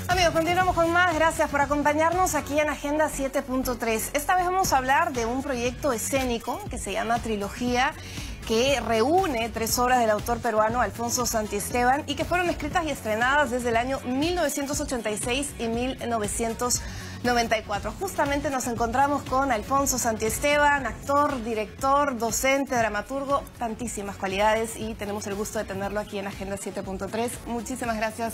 Amigos, continuamos con más. Gracias por acompañarnos aquí en Agenda 7.3. Esta vez vamos a hablar de un proyecto escénico que se llama Trilogía, que reúne 3 obras del autor peruano Alfonso Santiesteban y que fueron escritas y estrenadas desde el año 1986 y 1994. Justamente nos encontramos con Alfonso Santiesteban, actor, director, docente, dramaturgo, tantísimas cualidades, y tenemos el gusto de tenerlo aquí en Agenda 7.3. Muchísimas gracias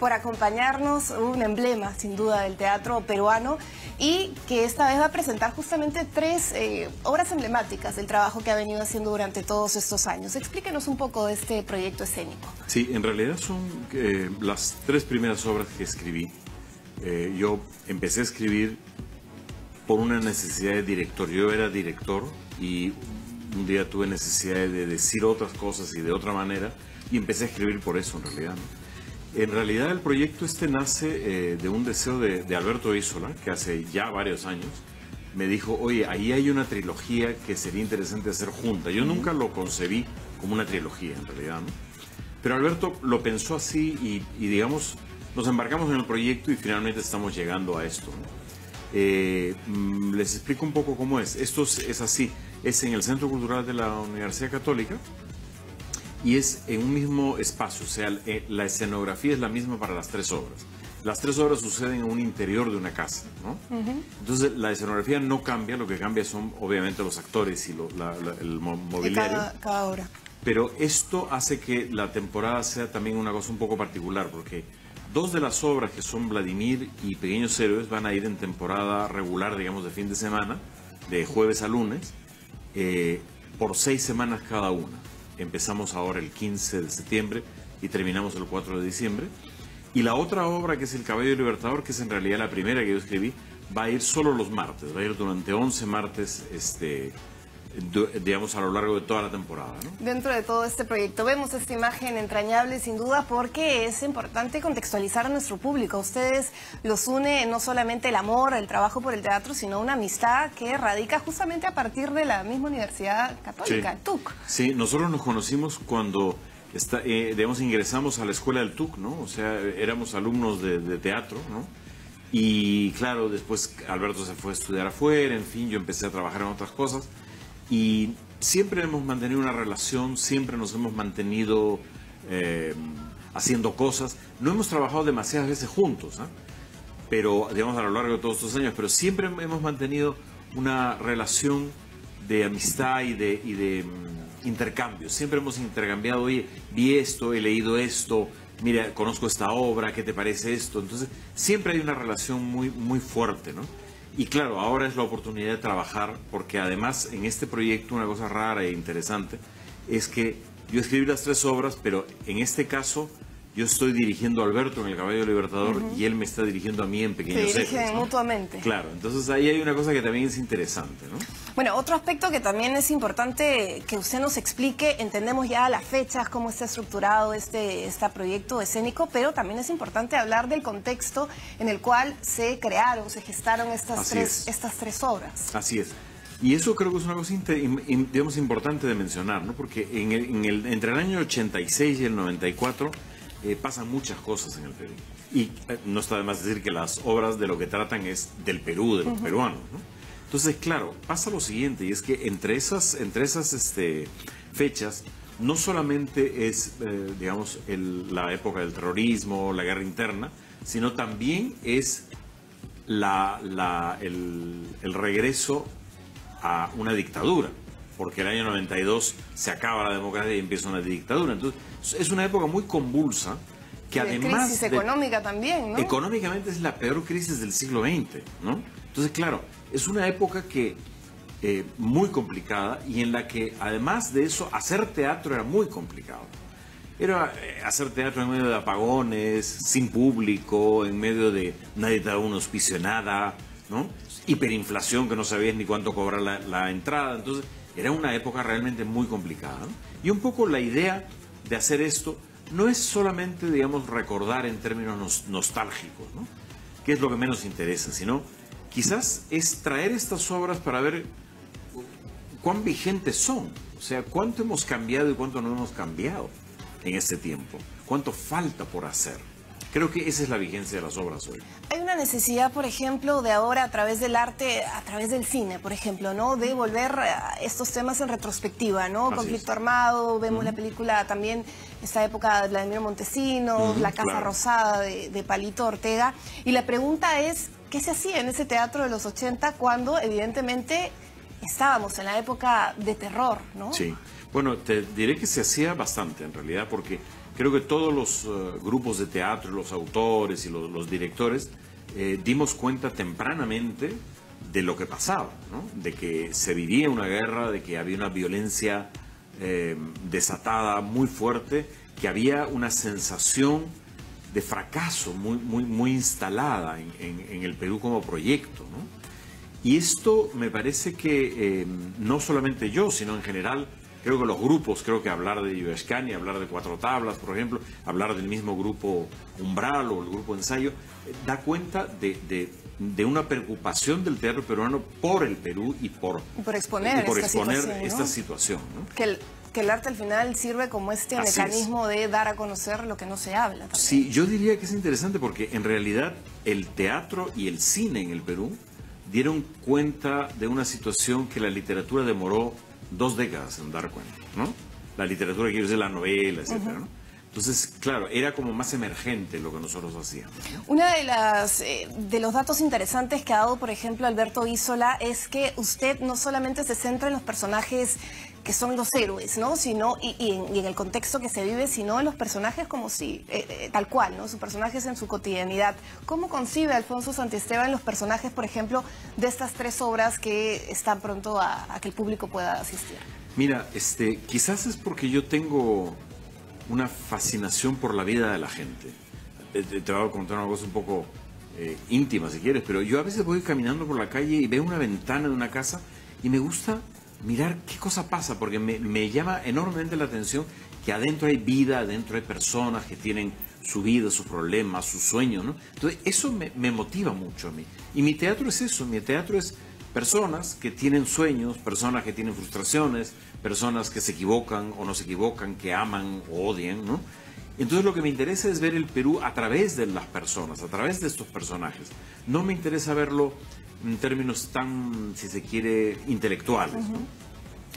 por acompañarnos, un emblema sin duda del teatro peruano, y que esta vez va a presentar justamente 3 obras emblemáticas del trabajo que ha venido haciendo durante todos estos años. Explíquenos un poco de este proyecto escénico. Sí, en realidad son las 3 primeras obras que escribí. Yo empecé a escribir por una necesidad de director. Yo era director y un día tuve necesidad de decir otras cosas y de otra manera, y empecé a escribir por eso en realidad, ¿no? En realidad el proyecto nace de un deseo de Alberto Isola, que hace ya varios años me dijo: oye, ahí hay una trilogía que sería interesante hacer junta. Yo nunca lo concebí como una trilogía en realidad, ¿no? Pero Alberto lo pensó así y digamos, nos embarcamos en el proyecto y finalmente estamos llegando a esto, ¿no? Les explico un poco cómo es. Esto es así, es en el Centro Cultural de la Universidad Católica, y es en un mismo espacio, o sea, la escenografía es la misma para las 3 obras. Las 3 obras suceden en un interior de una casa, ¿no? Entonces la escenografía no cambia, lo que cambia son obviamente los actores y el mobiliario. Cada obra. Pero esto hace que la temporada sea también una cosa un poco particular, porque 2 de las obras, que son Vladimir y Pequeños Héroes, van a ir en temporada regular, digamos, de fin de semana, de jueves a lunes, por 6 semanas cada una. Empezamos ahora el 15 de septiembre y terminamos el 4 de diciembre. Y la otra obra, que es El Caballo Libertador, que es en realidad la primera que yo escribí, va a ir solo los martes, va a ir durante 11 martes, digamos, a lo largo de toda la temporada, ¿no? Dentro de todo este proyecto vemos esta imagen entrañable sin duda, porque es importante contextualizar a nuestro público. A ustedes los une no solamente el amor, el trabajo por el teatro, sino una amistad que radica justamente a partir de la misma Universidad Católica, el TUC. Sí, nosotros nos conocimos cuando digamos, ingresamos a la escuela del TUC, ¿no? O sea, éramos alumnos de teatro, ¿no? Y claro, después Alberto se fue a estudiar afuera, en fin, yo empecé a trabajar en otras cosas. Y siempre hemos mantenido una relación, siempre nos hemos mantenido haciendo cosas. No hemos trabajado demasiadas veces juntos, ¿eh? Pero, digamos, a lo largo de todos estos años, pero siempre hemos mantenido una relación de amistad y de intercambio. Siempre hemos intercambiado: oye, vi esto, he leído esto, mira, conozco esta obra, ¿qué te parece esto? Entonces, siempre hay una relación muy, muy fuerte, ¿no? Y claro, ahora es la oportunidad de trabajar, porque además en este proyecto una cosa rara e interesante es que yo escribí las 3 obras, pero en este caso yo estoy dirigiendo a Alberto en El Caballo Libertador y él me está dirigiendo a mí en Pequeños Héroes. Se dirigen mutuamente. Claro, entonces ahí hay una cosa que también es interesante, ¿no? Bueno, otro aspecto que también es importante que usted nos explique: entendemos ya las fechas, cómo está estructurado este proyecto escénico, pero también es importante hablar del contexto en el cual se crearon, se gestaron estas tres obras. Así es. Y eso creo que es una cosa, digamos, importante de mencionar, ¿no? Porque entre el año 86 y el 94 pasan muchas cosas en el Perú. Y no está de más decir que las obras de lo que tratan es del Perú, de los peruanos, ¿no? Entonces, claro, pasa lo siguiente, y es que entre esas fechas no solamente es, digamos, la época del terrorismo, la guerra interna, sino también es el regreso a una dictadura, porque el año 92 se acaba la democracia y empieza una dictadura. Entonces, es una época muy convulsa, que además... crisis económica también, ¿no? Económicamente es la peor crisis del siglo XX, ¿no? Entonces, claro, es una época que muy complicada, y en la que, además de eso, hacer teatro era muy complicado. Era hacer teatro en medio de apagones, sin público, en medio de nadie te daba un auspicio de nada, ¿no? Hiperinflación, que no sabías ni cuánto cobrar la entrada. Entonces, era una época realmente muy complicada, ¿no? Y un poco la idea de hacer esto no es solamente, digamos, recordar en términos nostálgicos, ¿no? Que es lo que menos interesa, sino quizás es traer estas obras para ver cuán vigentes son. O sea, cuánto hemos cambiado y cuánto no hemos cambiado en este tiempo. Cuánto falta por hacer. Creo que esa es la vigencia de las obras hoy. Hay una necesidad, por ejemplo, de ahora a través del arte, a través del cine, por ejemplo, ¿no? De volver a estos temas en retrospectiva, ¿no? Conflicto armado, vemos la película también, esta época de Vladimiro Montesinos, La Casa Rosada de Palito Ortega. Y la pregunta es, ¿qué se hacía en ese teatro de los 80 cuando evidentemente estábamos en la época de terror, ¿no? Sí. Bueno, te diré que se hacía bastante en realidad, porque creo que todos los grupos de teatro, los autores y los directores dimos cuenta tempranamente de lo que pasaba, ¿no? De que se vivía una guerra, de que había una violencia desatada muy fuerte, que había una sensación de fracaso muy instalada en el Perú como proyecto, ¿no? Y esto me parece que no solamente yo, sino en general, creo que los grupos, creo que hablar de Ivescani, hablar de Cuatro Tablas, por ejemplo, hablar del mismo grupo Umbral o el grupo Ensayo, da cuenta de una preocupación del teatro peruano por el Perú y por exponer esta situación, ¿no? Que el arte al final sirve como este mecanismo de dar a conocer lo que no se habla también. Sí, yo diría que es interesante porque en realidad el teatro y el cine en el Perú dieron cuenta de una situación que la literatura demoró 2 décadas en dar cuenta, ¿no? La literatura, quiero decir, la novela, etcétera, ¿no? Entonces, claro, era como más emergente lo que nosotros hacíamos, ¿no? Una de los datos interesantes que ha dado, por ejemplo, Alberto Isola, es que usted no solamente se centra en los personajes que son los héroes, ¿no? Sino, y en el contexto que se vive, sino en los personajes como si, tal cual, ¿no? Sus personajes en su cotidianidad. ¿Cómo concibe Alfonso Santiesteban los personajes, por ejemplo, de estas 3 obras que están pronto a que el público pueda asistir? Mira, quizás es porque yo tengo una fascinación por la vida de la gente. Te voy a contar una cosa un poco íntima, si quieres, pero yo a veces voy caminando por la calle y veo una ventana de una casa y me gusta mirar qué cosa pasa, porque me llama enormemente la atención que adentro hay vida, adentro hay personas que tienen su vida, sus problemas, sus sueños, ¿no? Entonces, eso me motiva mucho a mí. Y mi teatro es eso, mi teatro es personas que tienen sueños, personas que tienen frustraciones, personas que se equivocan o no se equivocan, que aman o odian, ¿no? Entonces lo que me interesa es ver el Perú a través de las personas, a través de estos personajes. No me interesa verlo en términos tan, si se quiere, intelectuales, ¿no?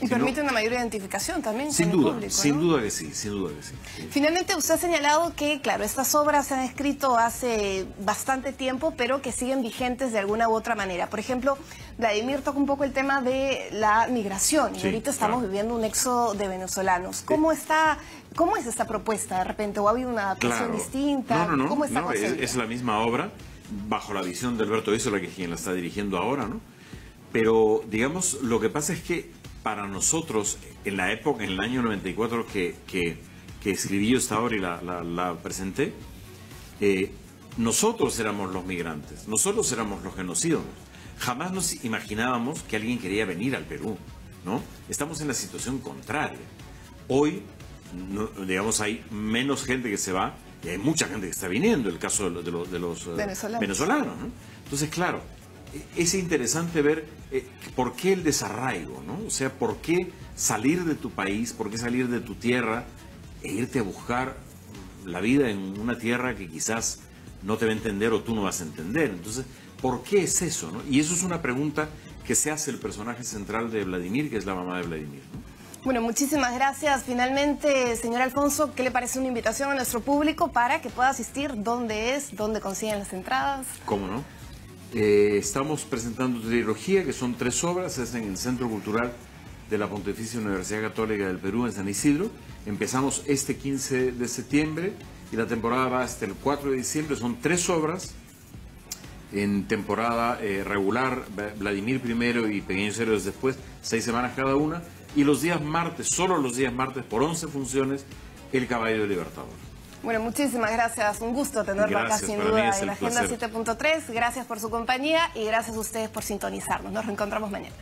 Y permite una mayor identificación también con el público, ¿no? Sin duda que sí, sin duda que sí. Finalmente, usted ha señalado que, claro, estas obras se han escrito hace bastante tiempo, pero que siguen vigentes de alguna u otra manera. Por ejemplo, Vladimir toca un poco el tema de la migración, y ahorita estamos viviendo un éxodo de venezolanos. ¿Cómo es esta propuesta de repente? ¿O ha habido una adaptación distinta? No, ¿Cómo está es la misma obra, bajo la visión de Alberto Isola, que es quien la está dirigiendo ahora, ¿no? Pero, digamos, lo que pasa es que para nosotros, en la época, en el año 94 que escribí yo esta obra y la presenté, nosotros éramos los migrantes, nosotros éramos los que nos íbamos. Jamás nos imaginábamos que alguien quería venir al Perú, ¿no? Estamos en la situación contraria. Hoy, digamos, hay menos gente que se va y hay mucha gente que está viniendo, el caso de los venezolanos, ¿no? Entonces, claro, es interesante ver por qué el desarraigo, ¿no? O sea, por qué salir de tu país, por qué salir de tu tierra e irte a buscar la vida en una tierra que quizás no te va a entender o tú no vas a entender. Entonces, ¿por qué es eso, no? Y eso es una pregunta que se hace el personaje central de Vladimir, que es la mamá de Vladimir, ¿no? Bueno, muchísimas gracias. Finalmente, señor Alfonso, ¿qué le parece una invitación a nuestro público para que pueda asistir? ¿Dónde es? ¿Dónde consiguen las entradas? ¿Cómo no? Estamos presentando trilogía, que son 3 obras, es en el Centro Cultural de la Pontificia Universidad Católica del Perú, en San Isidro. Empezamos este 15 de septiembre y la temporada va hasta el 4 de diciembre. Son 3 obras en temporada regular, Vladimir primero y Pequeños Héroes después, 6 semanas cada una. Y los días martes, solo los días martes, por 11 funciones, El Caballo Libertador. Bueno, muchísimas gracias. Un gusto tenerlo acá, sin duda, en la Agenda 7.3. Gracias por su compañía y gracias a ustedes por sintonizarnos. Nos reencontramos mañana.